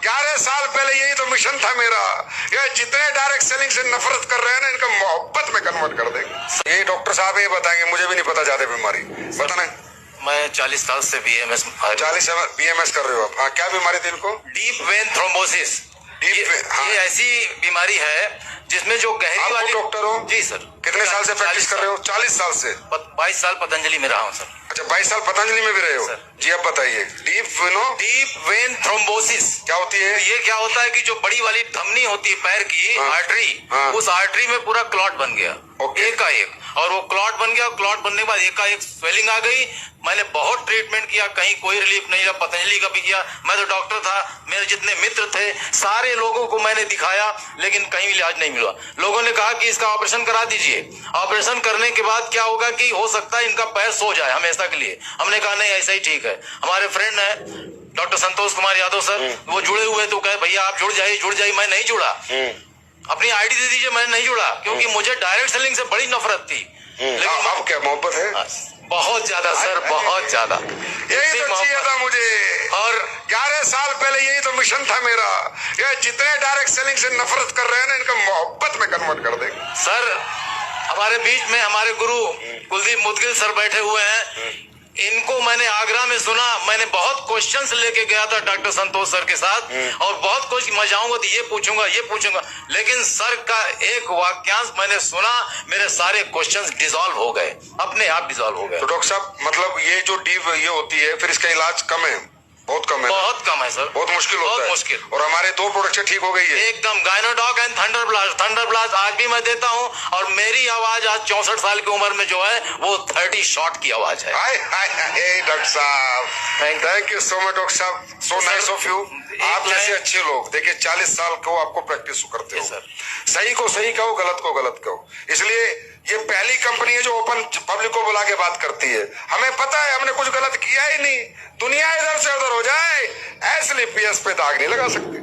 11 साल पहले यही तो मिशन था मेरा। ये जितने डायरेक्ट सेलिंग से नफरत कर रहे हैं ना, इनका मोहब्बत में कन्वर्ट कर देंगे। ये डॉक्टर साहब ये बताएंगे, मुझे भी नहीं पता ज्यादा बीमारी बताना। मैं 40 साल से बीएमएस 40 बीएमएस कर रहे हो आप? हाँ, क्या बीमारी थी इनको? Deep vein thrombosis. ये ऐसी बीमारी है जिसमें जो गहरी वाली। डॉक्टर हो? जी सर। कितने साल से प्रैक्टिस कर रहे हो? 40 साल से। 22 साल पतंजलि में रहा हूँ सर। अच्छा, 22 साल पतंजलि में भी रहे हो? जी, अब बताइए। डीप वेन थ्रोम्बोसिस क्या होती है? ये क्या होता है कि जो बड़ी वाली धमनी होती है पैर की, आर्टरी, उस आर्टरी में पूरा क्लॉट बन गया एकाएक। और वो क्लॉट बन गया, क्लॉट बनने के बाद एकाएक स्वेलिंग आ गई। मैंने बहुत ट्रीटमेंट किया, कहीं कोई रिलीफ नहीं रहा। पतंजलि का भी किया, मैं तो डॉक्टर था, मेरे जितने मित्र थे सारे लोगों को मैंने दिखाया, लेकिन कहीं इलाज नहीं मिला। लोगों ने कहा कि इसका ऑपरेशन करा दीजिए। ऑपरेशन करने के बाद क्या होगा कि हो सकता है इनका पैर सो जाए हमेशा के लिए। हमने कहा नहीं, ऐसा ही ठीक है। हमारे फ्रेंड है डॉक्टर संतोष कुमार यादव सर, वो जुड़े हुए, तो कहे भैया आप जुड़ जाइए। मैं नहीं जुड़ा। अपनी आईडी दे दीजिए, मैंने नहीं जुड़ा, क्योंकि मुझे डायरेक्ट सेलिंग से बड़ी नफरत थी। लेकिन अब क्या मोहब्बत है? बहुत ज्यादा सर, बहुत ज्यादा। यही तो चाहिए था मुझे। और 11 साल पहले यही तो मिशन था मेरा। ये जितने डायरेक्ट सेलिंग से नफरत कर रहे हैं ना, इनका मोहब्बत में कन्वर्ट कर देंगे। सर, हमारे बीच में हमारे गुरु कुलदीप मुदगिल सर बैठे हुए हैं। इनको मैंने आगरा में सुना। मैंने बहुत क्वेश्चंस लेके गया था डॉक्टर संतोष सर के साथ, और बहुत कुछ मैं जाऊंगा तो ये पूछूंगा, लेकिन सर का एक वाक्यांश मैंने सुना, मेरे सारे क्वेश्चंस डिसॉल्व हो गए, अपने आप डिसॉल्व हो गए। तो डॉक्टर साहब, मतलब ये जो डीप ये होती है, फिर इसका इलाज कम है? बहुत कम है? बहुत कम है सर, बहुत मुश्किल होता है। बहुत मुश्किल। और हमारे 2 प्रोडक्शन ठीक हो गई है एकदम, गायनोडॉक एंड थंडर ब्लास्ट आज भी मैं देता हूं। और मेरी आवाज आज 64 साल की उम्र में जो है वो 30 शॉट की आवाज है। हाय डॉक्टर साहब, thank you so much doctor साहब, सो नाइस ऑफ यू। आप जैसे अच्छे लोग, देखिए 40 साल को आपको प्रैक्टिस करते हो सर। सही को सही कहो, गलत को गलत कहो। इसलिए ये पहली कंपनी है जो ओपन पब्लिक को बुला के बात करती है। हमें पता है हमने कुछ गलत किया ही नहीं। दुनिया इधर से उधर हो जाए, ऐसे पीएस पे दाग नहीं लगा सकते।